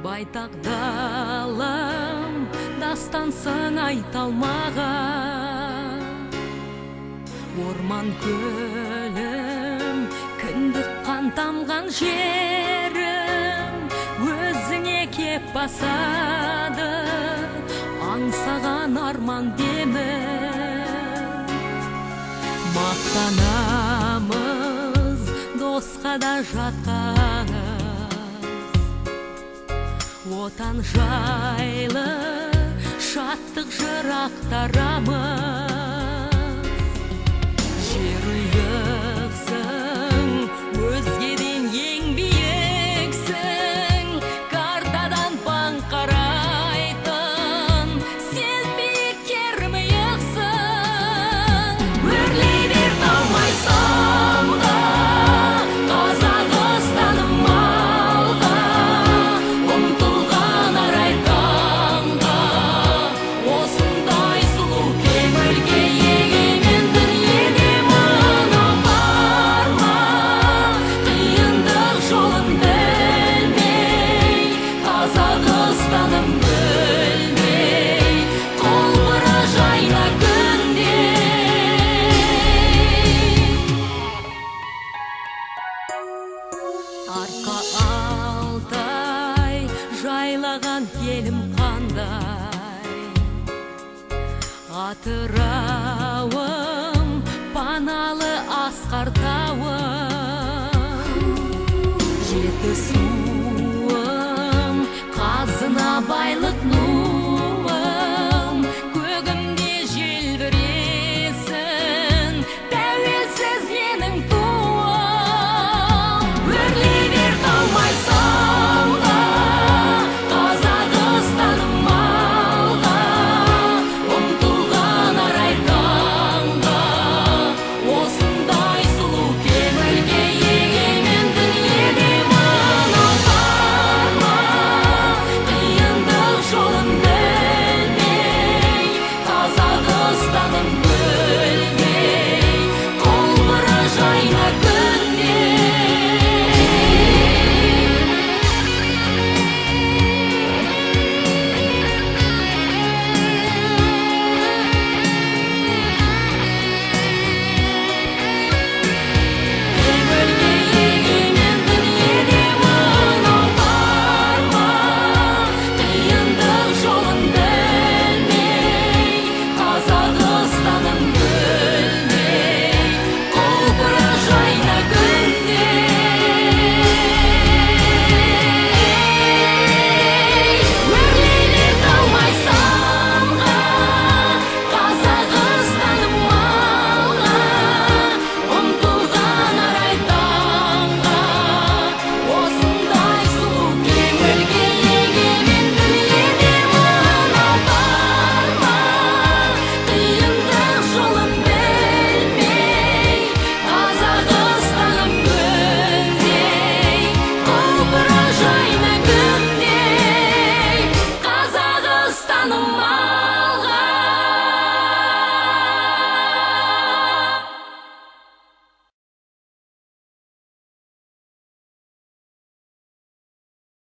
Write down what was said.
Байтақ далам дастансын айталмаған, орман көлім кіндік қан тамған жерім өзіңе кеп басады аңсаған арман демім. Мақтанамыз досқа да жатқаныз, отан жайлы шаттық жырақтарамыз. Жер ұйықсың, өзгеден ең биіксің, картадан паң қарайтын, сен биіктер миықсың. Өрлей бер талмай самға, Қазақстаным малға, ұмтылған арай таңға, осындай сұлу кемелге егемен дүниеде мына бар ма? Қиындық жолын білмей, Қазақстаным бөлмей, қолбыра жайна күнде. Арқа Алтай жайлаған елім қандай, атыра